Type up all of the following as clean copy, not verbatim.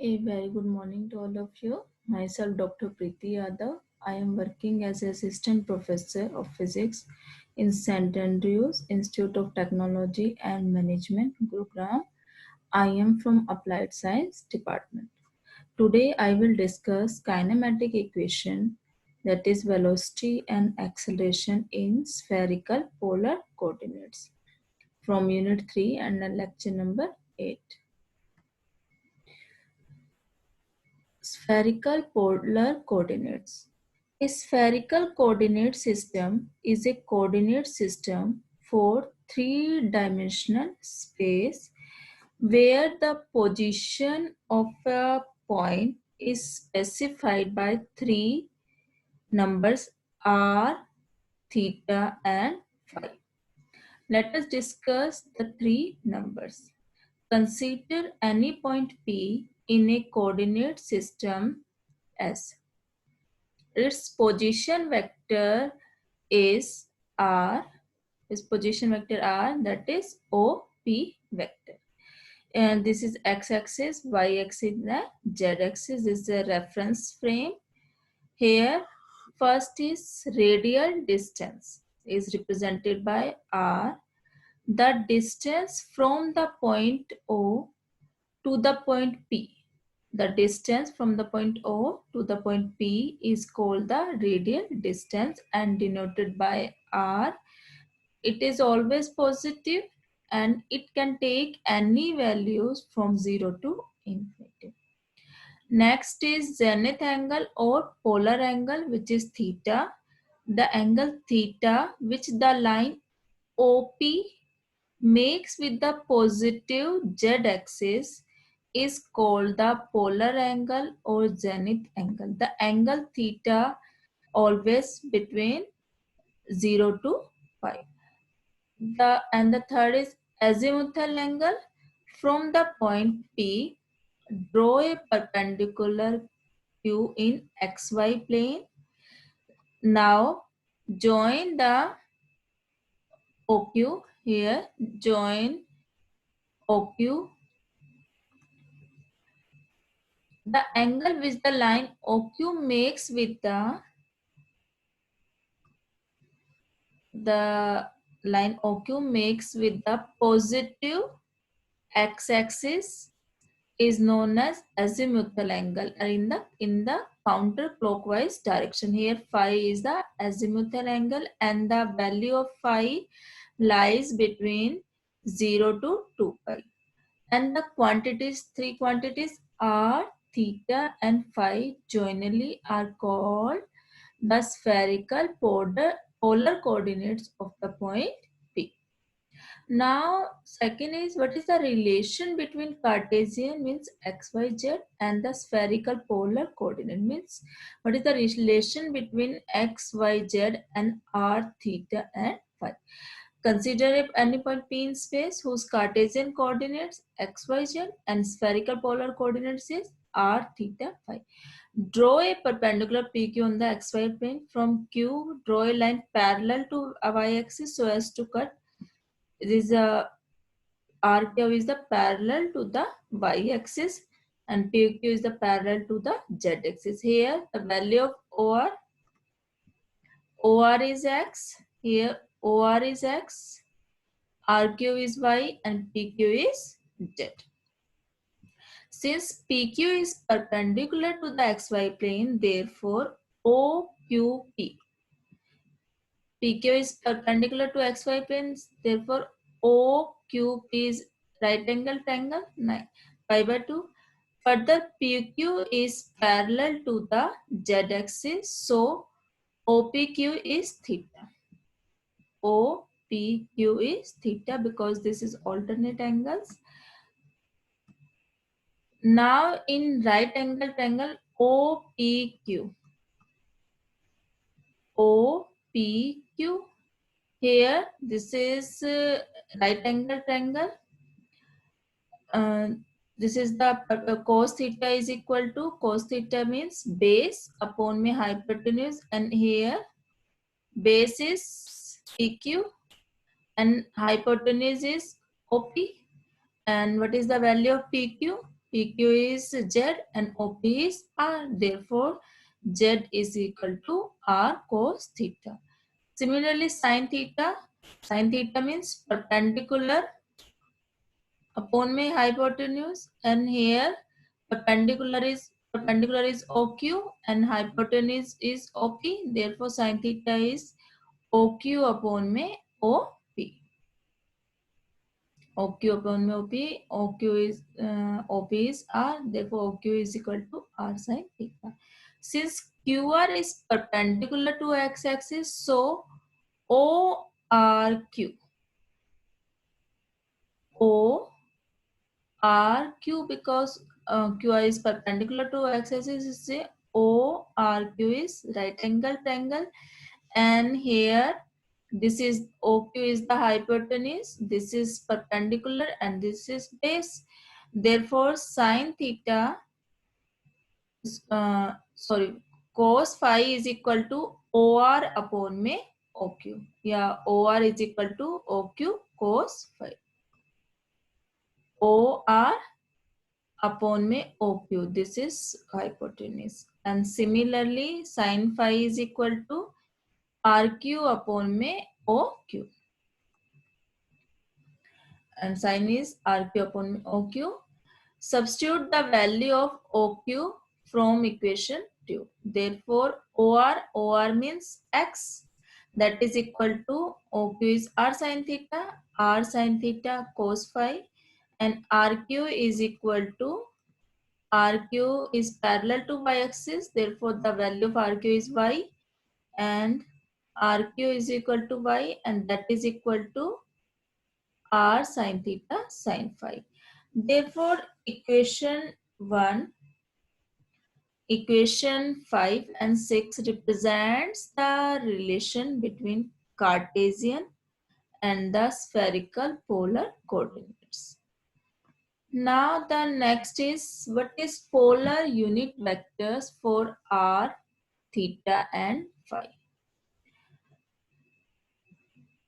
A very good morning to all of you. Myself, Dr. Preeti Yadav. I am working as Assistant Professor of Physics in St. Andrews Institute of Technology and Management, Gurugram. I am from Applied Science Department. Today, I will discuss kinematic equation, that is velocity and acceleration in spherical polar coordinates, from Unit 3 and lecture number 8. Spherical polar coordinates. A spherical coordinate system is a coordinate system for three-dimensional space where the position of a point is specified by three numbers r, theta, and phi. Let us discuss the three numbers. Consider any point P in a coordinate system S. Its position vector is r, its position vector r, that is OP vector. And this is x-axis, y-axis, and z-axis. This is a reference frame. Here, first is radial distance is represented by r. The distance from the point O to the point P. The distance from the point O to the point P is called the radial distance and denoted by R. It is always positive and it can take any values from 0 to infinity. Next is zenith angle or polar angle, which is theta. The angle theta which the line OP makes with the positive z-axis is called the polar angle or zenith angle. The angle theta always between 0 to pi. The third is azimuthal angle. From the point P, draw a perpendicular Q in xy plane. Now join the OQ here. Join OQ. The angle which the line OQ makes with the line OQ makes with the positive x-axis is known as azimuthal angle in the counterclockwise direction. Here phi is the azimuthal angle and the value of phi lies between 0 to 2 pi. And the three quantities r, theta and phi jointly are called the spherical polar coordinates of the point P. Now, second is what is the relation between Cartesian means xyz and the spherical polar coordinate means what is the relation between xyz and r, theta and phi. Consider any point P in space whose Cartesian coordinates xyz and spherical polar coordinates is r, theta, phi. Draw a perpendicular PQ on the xy plane. From Q, draw a line parallel to a y-axis so as to cut. This RQ is the parallel to the y-axis and PQ is the parallel to the z-axis. Here, the value of OR is x. Here, OR is x. RQ is y and PQ is z. Since PQ is perpendicular to the xy plane, therefore OQP. PQ is perpendicular to xy plane, therefore OQP is right angle triangle, pi by 2. Further, PQ is parallel to the z-axis, so OPQ is theta. OPQ is theta because this is alternate angles. Now in right angle triangle OPQ. OPQ. Here this is right angle triangle. This is the cos theta is equal to cos theta means base upon में hypotenuse and here base is PQ and hypotenuse is OP. And what is the value of PQ? PQ is Z and OP is R. Therefore, Z is equal to R cos theta. Similarly, sin theta means perpendicular upon में hypotenuse, and here perpendicular is OQ and hypotenuse is OP. Therefore, sin theta is OQ upon में OP. OQ upon में OP. OP is R. Therefore, OQ is equal to R sin theta. Since QR is perpendicular to x-axis, so ORQ because QR is perpendicular to x-axis, is say ORQ is right angle triangle, and here this is OQ is the hypotenuse, this is perpendicular, and this is base. Therefore, sin theta cos phi is equal to OR upon में OQ. Yeah, OR is equal to OQ cos phi. OR upon में OQ. This is hypotenuse. And similarly, sin phi is equal to RQ upon में OQ. And sin is RQ upon OQ. Substitute the value of OQ from equation 2. Therefore, OR means X, that is equal to OQ is R sin theta cos phi, and RQ is equal to RQ is parallel to y-axis. Therefore, the value of RQ is Y, and RQ is equal to Y, and that is equal to R sin theta sin phi. Therefore, equation 1, equation 5 and 6 represents the relation between Cartesian and the spherical polar coordinates. Now the next is, what is polar unit vectors for r, theta and phi?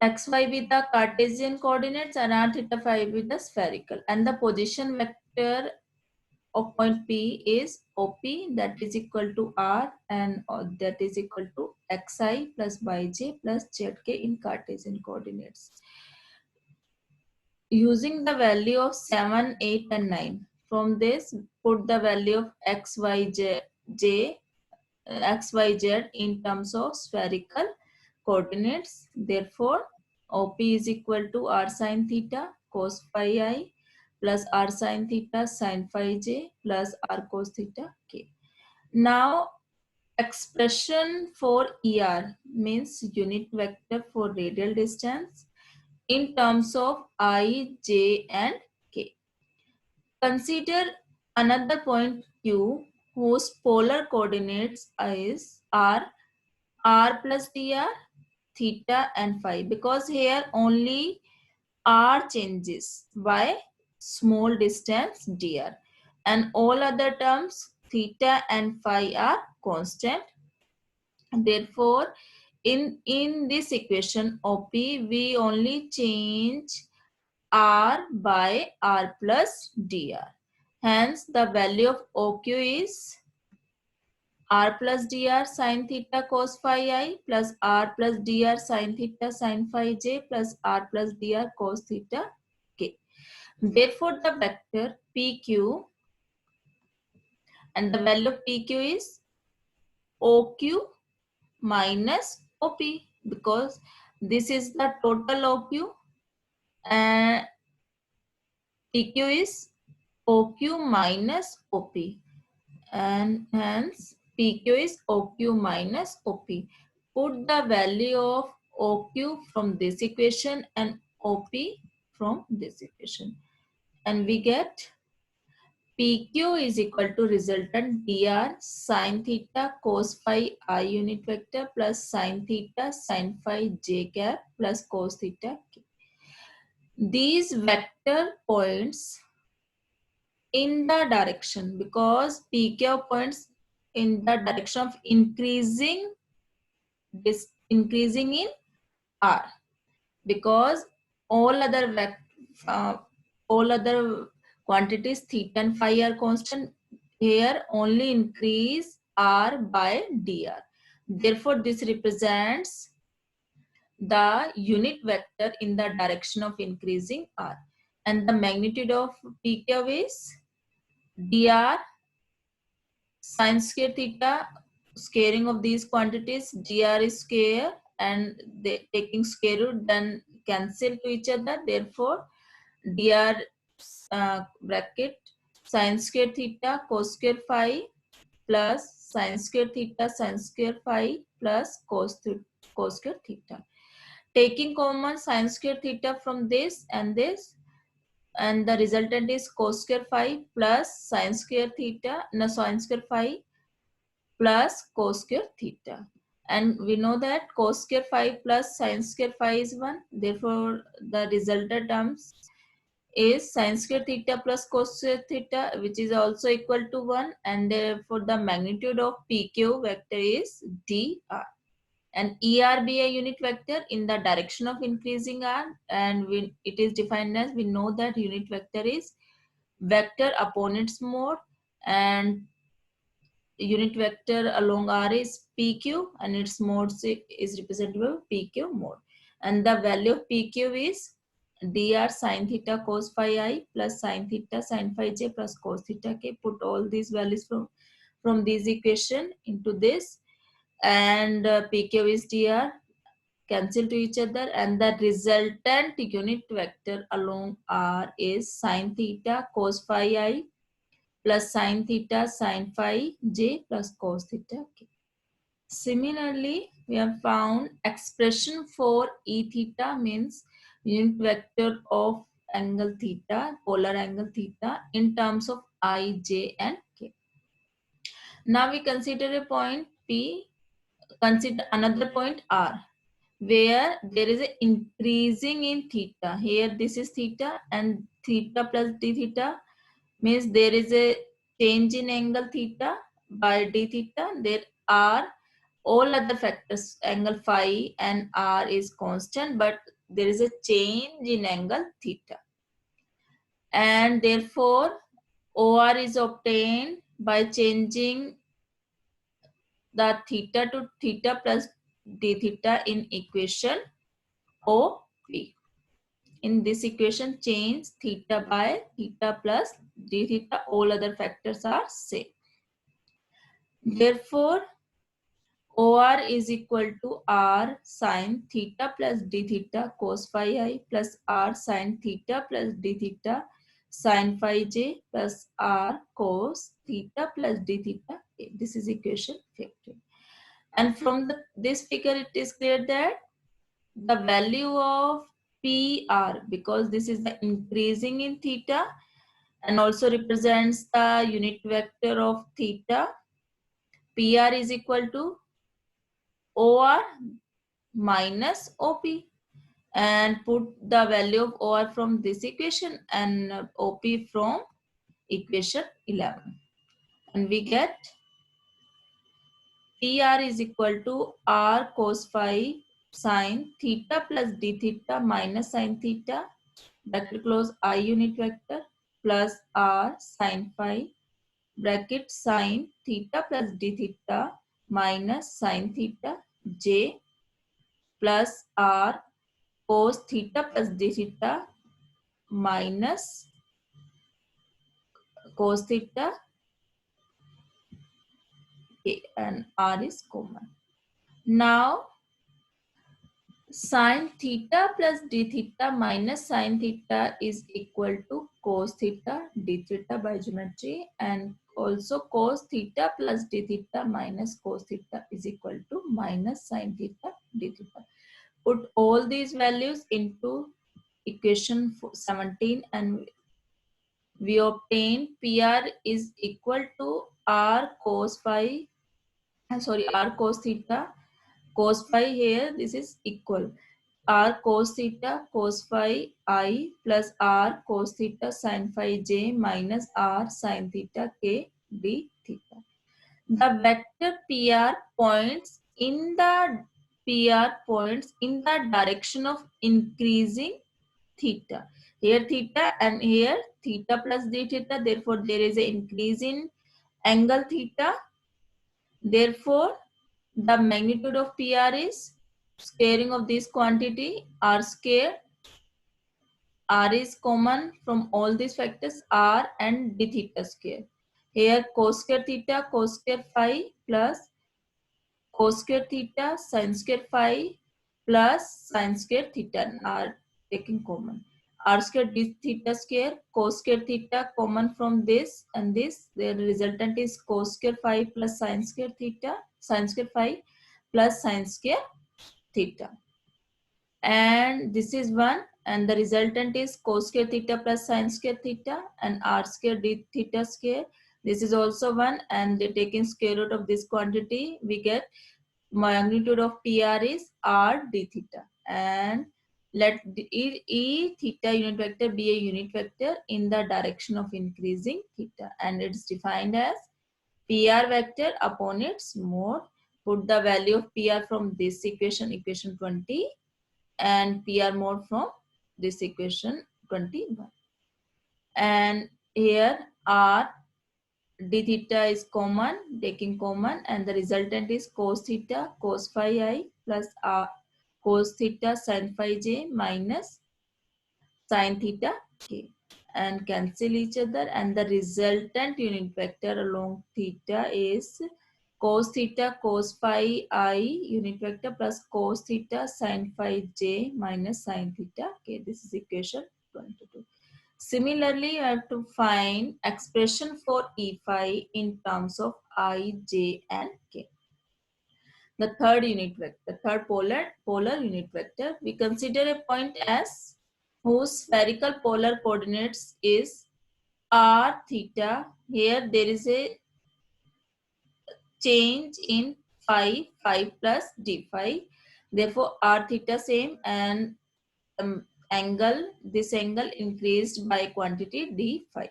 XY with the Cartesian coordinates and r, theta, phi with the spherical, and the position vector of point P is OP, that is equal to R, and that is equal to XI plus YJ plus ZK in Cartesian coordinates. Using the value of 7, 8 and 9. From this, put the value of XYZ in terms of spherical coordinates. Therefore, OP is equal to R sin theta cos phi I plus R sin theta sin phi j plus R cos theta k. Now, expression for ER means unit vector for radial distance in terms of I, j and k. Consider another point Q whose polar coordinates are R plus dr, theta and phi, because here only R changes by small distance dr, and all other terms theta and phi are constant. Therefore, in this equation OP, we only change R by R plus dr. Hence, the value of OQ is R plus dr sin theta cos phi I plus R plus dr sin theta sin phi j plus R plus dr cos theta k. Therefore, the vector PQ, and the value of PQ is OQ minus OP, because this is the total OQ, and PQ is OQ minus OP, and hence PQ is OQ minus OP. Put the value of OQ from this equation and OP from this equation, and we get PQ is equal to resultant dr sin theta cos phi I unit vector plus sin theta sin phi j cap plus cos theta k. These vector points in the direction, because PQ points in the direction of increasing in R, because all other quantities theta and phi are constant. Here only increase r by dr. Therefore, this represents the unit vector in the direction of increasing r. And the magnitude of pq is dr sine square theta. Squaring of these quantities, dr is square, and they taking square root then cancel to each other. Therefore, dr bracket sine square theta cos square phi plus sine square theta sine square phi plus cos square theta. Taking common sine square theta from this, and the resultant is cos square phi plus sine square theta, no, sine square phi plus cos square theta. And we know that cos square phi plus sine square phi is 1. Therefore, the resultant terms is sine square theta plus cos square theta, which is also equal to 1. And therefore, the magnitude of PQ vector is dr. And ER be a unit vector in the direction of increasing R, and it is defined as, we know that unit vector is vector upon its mode, and unit vector along R is PQ, and its mode is represented by PQ mode. And the value of PQ is dr sine theta cos phi I plus sine theta sine phi j plus cos theta k. Put all these values from this equation into this, and PQ is dr, cancel to each other, and the resultant unit vector along R is sine theta cos phi I plus sine theta sine phi j plus cos theta k. Similarly, we have found expression for E theta means unit vector of angle theta, polar angle theta, in terms of I, j and k. Now we consider a point P, consider another point R, where there is a increasing in theta. Here this is theta, and theta plus d theta means there is a change in angle theta by d theta. There are all other factors, angle phi and r is constant, but there is a change in angle theta. And therefore, OR is obtained by changing the theta to theta plus d theta in equation OP. In this equation, change theta by theta plus d theta. All other factors are same. Therefore, OR is equal to R sine theta plus d theta cos phi I plus R sine theta plus d theta sine phi j plus R cos theta plus d theta. This is equation 15. And from this figure, it is clear that the value of PR, because this is the increasing in theta and also represents the unit vector of theta, PR is equal to OR minus OP. And put the value of OR from this equation and OP from equation 11. And we get PR is equal to R cos phi sine theta plus d theta minus sine theta, bracket close I unit vector, plus R sine phi, bracket sine theta plus d theta minus sine theta j plus R cos theta plus d theta minus cos theta k, and R is common. Now, sine theta plus d theta minus sine theta is equal to cos theta d theta by geometry, and also cos theta plus d theta minus cos theta is equal to minus sine theta d theta. Put all these values into equation 17, and we obtain PR is equal to R cos phi, R cos theta, cos phi here, this is equal. R cos theta cos phi I plus R cos theta sin phi j minus R sin theta k d theta. The vector PR points in the direction of increasing theta. Here theta and here theta plus d theta. Therefore, there is an increase in angle theta. Therefore, the magnitude of PR is squaring of this quantity r square. R is common from all these factors r and d theta square. Here cos square theta, cos square phi plus cos square theta sin square phi plus sin square theta are taking common. R square d theta square cos square theta common from this and this. The resultant is cos square phi plus sin square theta, sin square phi plus sin square theta. And this is 1 and the resultant is cos square theta plus sin square theta and r square d theta square. This is also 1 and they taking square root of this quantity. We get magnitude of PR is r d theta, and let e theta unit vector be a unit vector in the direction of increasing theta, and it's defined as PR vector upon its mode. Put the value of PR from this equation, equation 20, and PR mode from this equation 21. And here r d theta is common, taking common, and the resultant is cos theta cos phi I plus r cos theta sin phi j minus sin theta k, and cancel each other, and the resultant unit vector along theta is cos theta cos phi I unit vector plus cos theta sin phi j minus sin theta k. This is equation 22. Similarly, you have to find expression for E phi in terms of I, J and K. The third unit vector, the third polar unit vector, we consider a point S whose spherical polar coordinates is r theta. Here there is a change in phi plus d phi. Therefore, r theta same, and this angle increased by quantity d phi.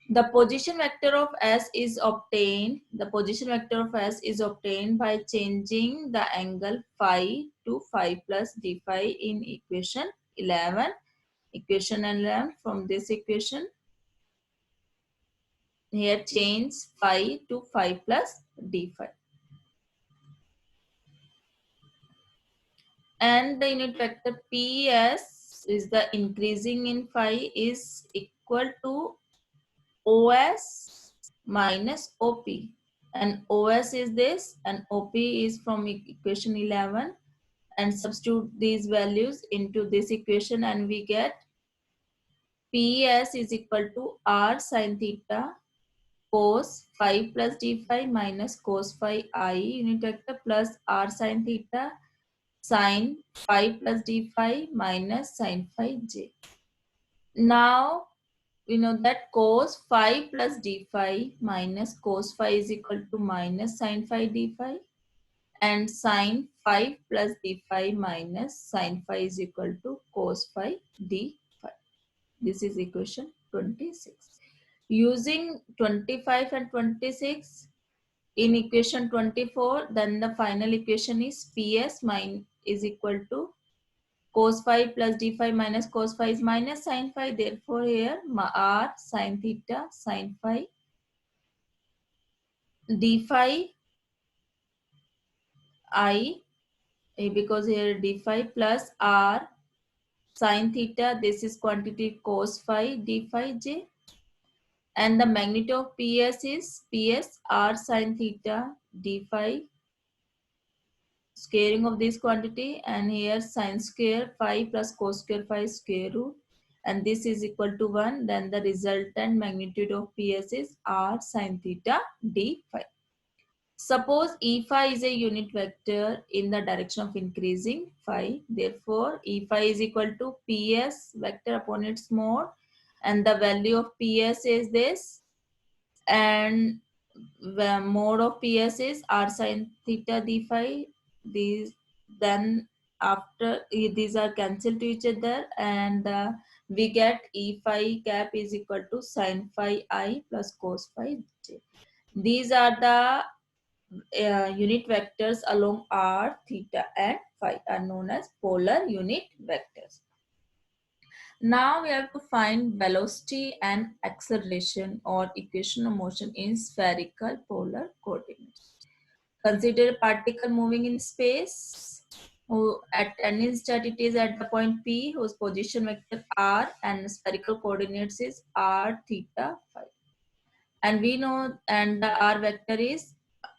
The position vector of S is obtained. The position vector of S is obtained by changing the angle phi to phi plus d phi in equation 11. Equation 11, from this equation, here change phi to phi plus d phi. And the unit vector PS is the increasing in phi is equal to OS minus OP, and OS is this and OP is from equation 11, and substitute these values into this equation and we get PS is equal to R sin theta cos phi plus d phi minus cos phi I unit vector plus R sin theta sin phi plus d phi minus sin phi j. Now we know that cos phi plus d phi minus cos phi is equal to minus sin phi d phi, and sin phi plus d phi minus sin phi is equal to cos phi d phi. This is equation 26. Using 25 and 26 in equation 24, then the final equation is PS is equal to cos phi plus d phi minus cos phi is minus sin phi. Therefore, here r sin theta sin phi d phi I, because here d phi plus r sin theta, this is quantity cos phi d phi j, and the magnitude of PS is PS r sin theta d phi, squaring of this quantity, and here sin square phi plus cos square phi square root, and this is equal to 1. Then the resultant magnitude of PS is r sin theta d phi. Suppose E phi is a unit vector in the direction of increasing phi. Therefore, E phi is equal to PS vector upon its mode, and the value of PS is this, and the mode of PS is r sin theta d phi. These then after these are cancelled to each other, and we get E phi cap is equal to sin phi I plus cos phi j. These are the unit vectors along r, theta and phi are known as polar unit vectors. Now we have to find velocity and acceleration or equation of motion in spherical polar coordinates. Consider a particle moving in space who at any instant it is at the point P whose position vector r and spherical coordinates is r, theta, phi. And we know, and the r vector is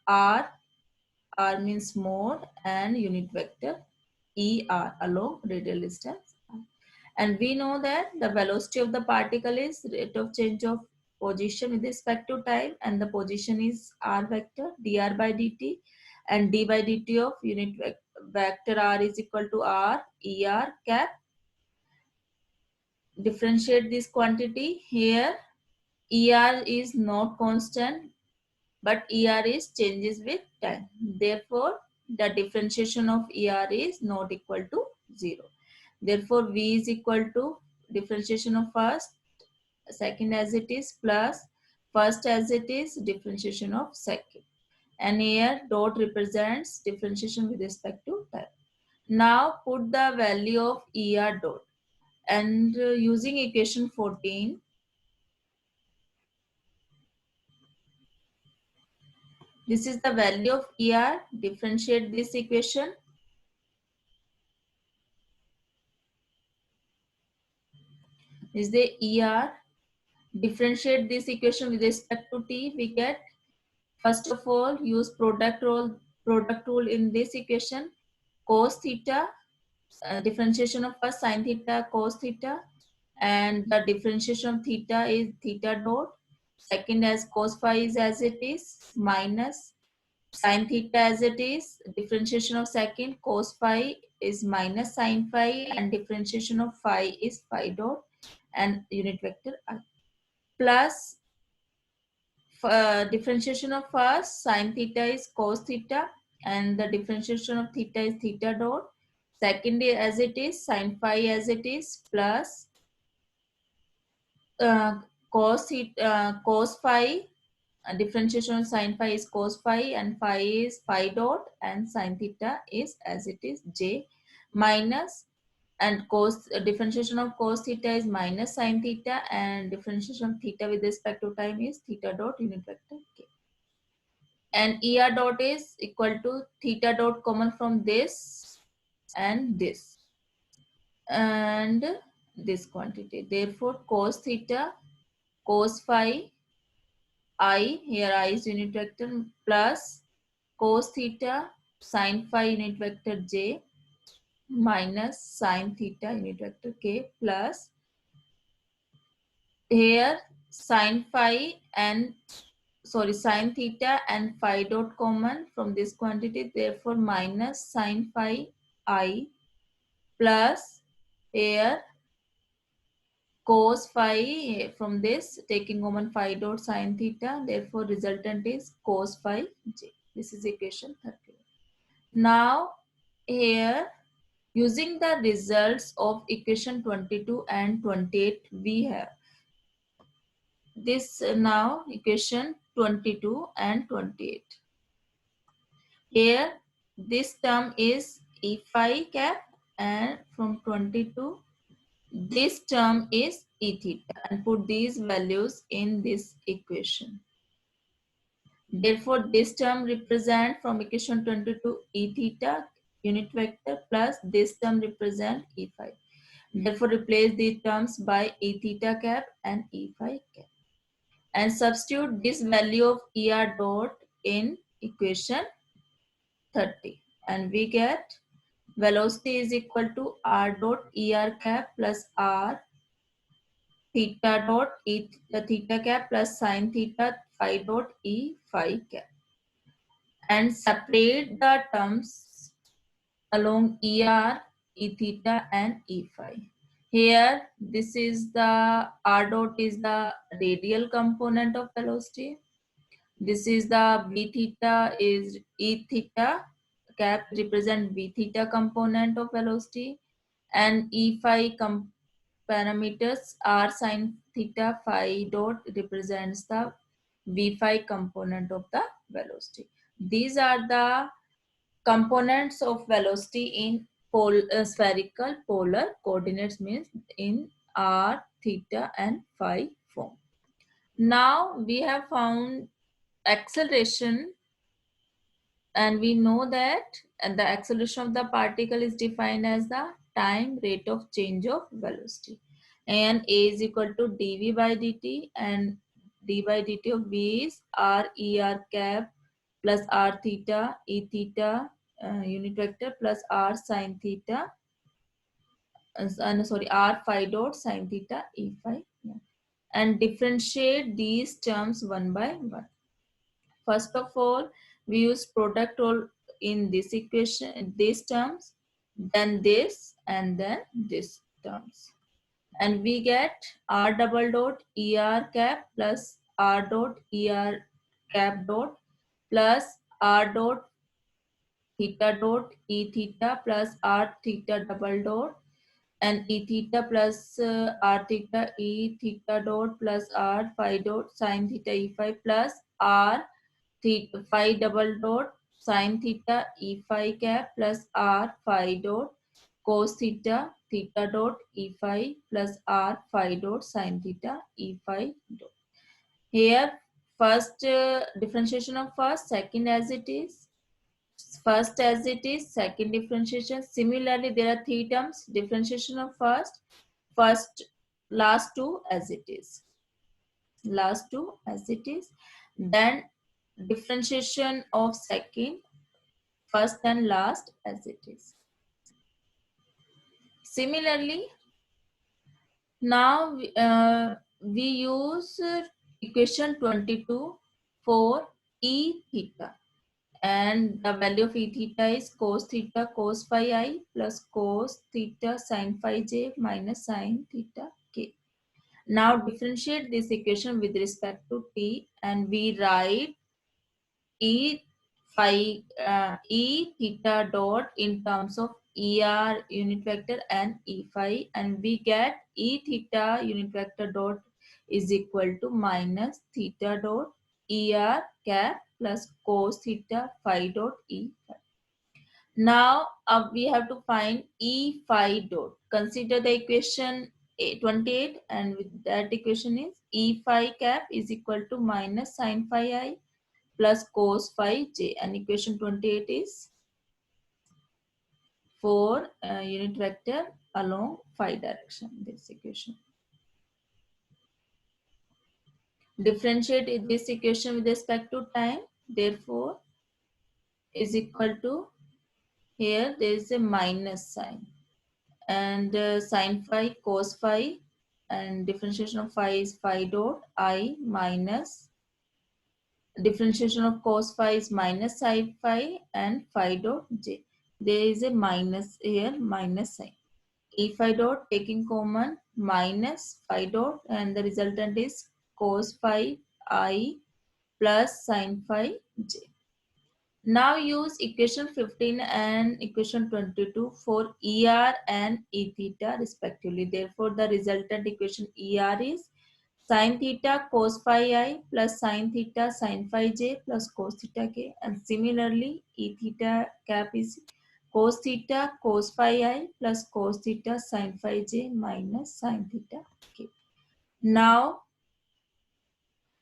r, r means mode, and unit vector er along radial distance. And we know that the velocity of the particle is rate of change of position with respect to time, and the position is r vector dr by dt, and d by dt of unit vector r is equal to r er cap. Differentiate this quantity. Here er is not constant, but er is changes with time. Therefore, the differentiation of er is not equal to 0. Therefore, v is equal to differentiation of first, second as it is, plus first as it is, differentiation of second. And here dot represents differentiation with respect to time. Now put the value of er dot, and using equation 14, this is the value of er. Differentiate this equation. Is the er. Differentiate this equation with respect to t. We get, first of all, use product rule in this equation. Cos theta, differentiation of first sin theta cos theta, and the differentiation of theta is theta dot. Second as cos phi is as it is, minus sin theta as it is. Differentiation of second cos phi is minus sin phi, and differentiation of phi is phi dot, and unit vector I. Plus differentiation of first sin theta is cos theta, and the differentiation of theta is theta dot. Second as it is, sin phi as it is, plus cos phi. Differentiation of sin phi is cos phi, and phi is phi dot, and sin theta is as it is j, minus, and cos differentiation of cos theta is minus sin theta, and differentiation of theta with respect to time is theta dot unit vector k. And er dot is equal to theta dot common from this and this and this quantity. Therefore, cos theta cos phi I, here I is unit vector, plus cos theta sin phi unit vector j, minus sin theta unit vector k, plus here sin phi and sin theta and phi dot common from this quantity, therefore minus sin phi I, plus here cos phi from this taking common phi dot sin theta, therefore resultant is cos phi j. This is equation 30. Now here, using the results of equation 22 and 28, we have this now equation 22 and 28. Here this term is E phi cap, and from 22 this term is E theta, and put these values in this equation. Therefore, this term represent from equation 22 E theta unit vector, plus this term represent E phi. Therefore, replace these terms by E theta cap and E phi cap, and substitute this value of Er dot in equation 30, and we get velocity is equal to R dot Er cap plus R theta dot E theta cap plus sin theta phi dot E phi cap, and separate the terms along ER, E theta and E phi. Here, this is the R dot is the radial component of velocity. This is the V theta is E theta cap represent V theta component of velocity, and E phi parameters R sin theta phi dot represents the V phi component of the velocity. These are the components of velocity in spherical polar coordinates, means in r, theta and phi form. Now we have found acceleration, and we know that the acceleration of the particle is defined as the time rate of change of velocity, and a is equal to dv by dt, and d by dt of v is r e r cap plus r theta e theta unit vector plus r sine theta no, sorry, r phi dot sine theta e phi. Yeah. And differentiate these terms one by one. First of all, we use product rule in this equation, these terms, then this, and then this terms. And we get r double dot er cap plus r dot er cap dot plus r dot theta dot e theta plus r theta double dot and e theta plus r theta e theta dot plus r phi dot sine theta e phi plus r theta phi double dot sine theta e phi cap plus r phi dot cos theta theta dot e phi plus r phi dot sine theta e phi dot. Here first differentiation of first, second as it is, first as it is, second differentiation. Similarly, there are three terms: differentiation of first, first, last two as it is, last two as it is, then differentiation of second, first and last as it is. Similarly, now we use equation 22 for e theta, and the value of e theta is cos theta cos phi I plus cos theta sin phi j minus sin theta k. Now differentiate this equation with respect to t, and we write e phi e theta dot in terms of er unit vector and e phi, and we get e theta unit vector dot is equal to minus theta dot er cap plus cos theta phi dot e phi. Now we have to find e phi dot. Consider the equation 28, and with that equation is e phi cap is equal to minus sin phi I plus cos phi j, and equation 28 is for unit vector along phi direction, this equation. Differentiate this equation with respect to time, therefore is equal to, here there is a minus sign, and sin phi cos phi, and differentiation of phi is phi dot I minus differentiation of cos phi is minus psi phi and phi dot j. There is a minus here, minus sign. E phi dot taking common minus phi dot, and the resultant is cos phi I plus sin phi j. Now use equation 15 and equation 22 for ER and E theta respectively. Therefore, the resultant equation ER is sin theta cos phi I plus sin theta sin phi j plus cos theta k, and similarly E theta cap is cos theta cos phi I plus cos theta sin phi j minus sin theta k. Now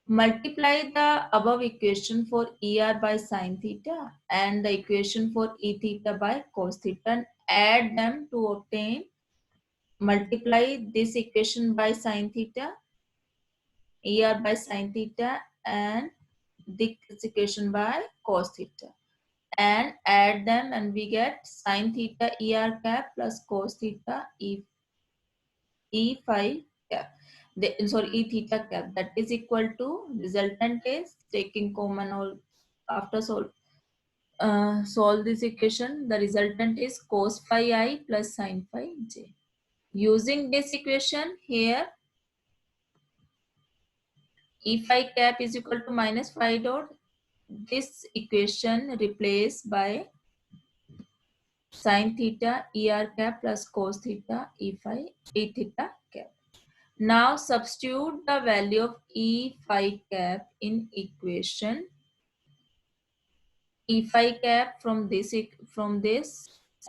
multiply the above equation for ER by sin theta and the equation for E theta by cos theta, and add them to obtain, multiply this equation by sin theta, ER by sin theta, and this equation by cos theta, and add them, and we get sin theta ER cap plus cos theta E phi cap. Sorry, E theta cap, that is equal to, resultant is taking common all after solve this equation, the resultant is cos phi I plus sin phi j. Using this equation here, E phi cap is equal to minus phi dot. This equation replaced by sin theta ER cap plus cos theta E theta cap. Now substitute the value of E phi cap in equation. E phi cap from this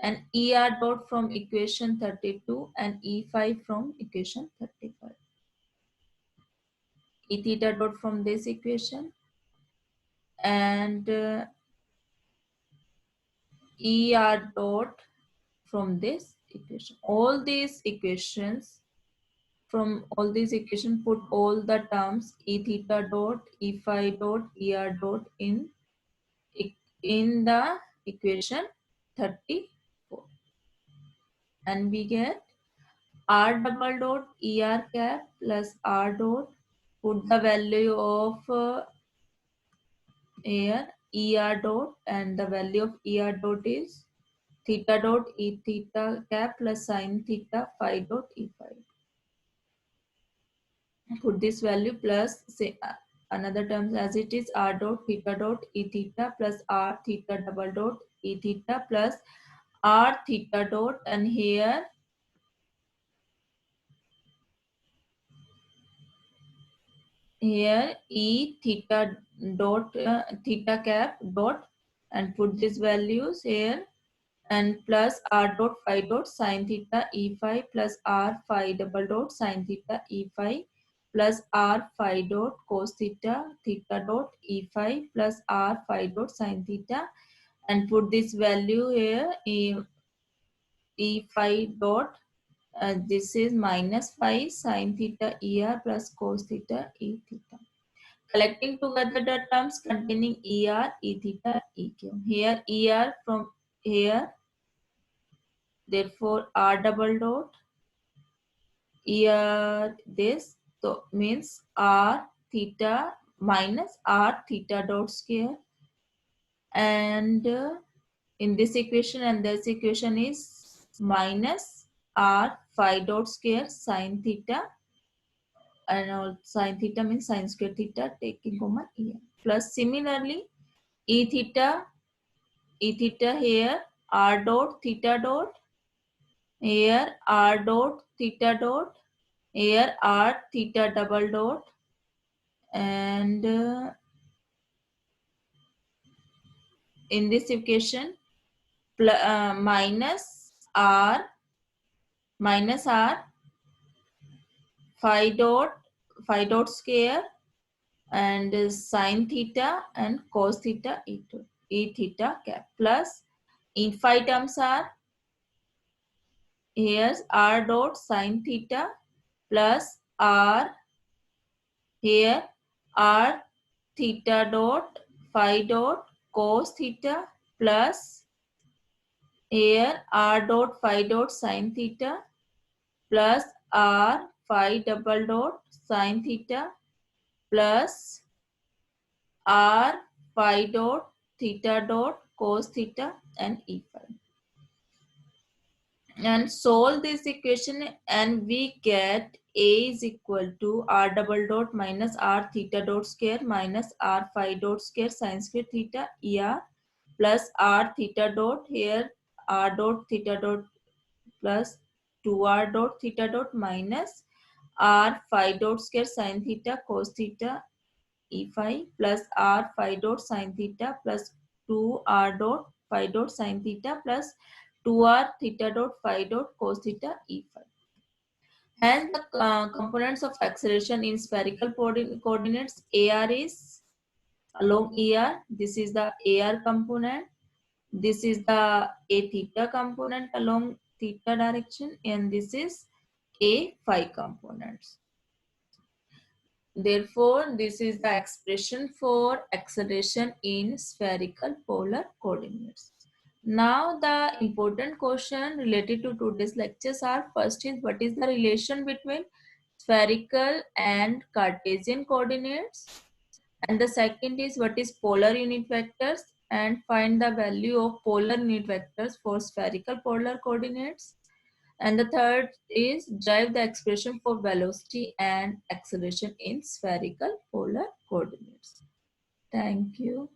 and ER dot from equation 32 and E phi from equation 35. E theta dot from this equation and ER dot from this equation. All these equations, from all these equations, put all the terms E theta dot, E phi dot, ER dot in the equation 34, and we get R double dot ER cap plus R dot, put the value of here ER dot, and the value of ER dot is theta dot E theta cap plus sine theta phi dot E phi. Put this value plus say another terms as it is R dot theta dot E theta plus R theta double dot E theta plus R theta dot, and here E theta dot theta cap dot, and put these values here, and plus R dot phi dot sine theta E phi plus R phi double dot sine theta E phi plus R phi dot cos theta theta dot E phi plus R phi dot sine theta, and put this value here E phi dot, this is minus phi sine theta ER plus cos theta E theta. Collecting together the terms containing ER, E theta, EQ. Here ER from here, therefore R double dot ER this, so means R theta minus R theta dot square, and in this equation and this equation is minus R phi dot square sine theta, and all sine theta means sine square theta taking common ER, plus similarly E theta here R dot theta dot, here R dot theta dot, here R theta double dot, and in this equation minus R phi dot square and sine theta and cos theta E theta cap, plus in phi terms are here's R dot sine theta plus R here R theta dot phi dot cos theta plus here R dot phi dot sine theta plus R phi double dot sine theta plus R phi dot theta dot cos theta and E phi. And solve this equation and we get A is equal to R double dot minus R theta dot square minus R phi dot square sine square theta ER plus R theta dot here R dot theta dot plus 2R dot theta dot minus R phi dot square sine theta cos theta E phi plus R phi dot sine theta plus 2R dot phi dot sine theta plus 2R theta dot phi dot cos theta E phi. Hence, the components of acceleration in spherical coordinates AR is along ER. This is the AR component. This is the A theta component along theta direction, and this is A phi components. Therefore, this is the expression for acceleration in spherical polar coordinates. Now, the important question related to today's lectures are: first is what is the relation between spherical and Cartesian coordinates, and the second is what is polar unit vectors, and find the value of polar unit vectors for spherical polar coordinates, and the third is derive the expression for velocity and acceleration in spherical polar coordinates. Thank you.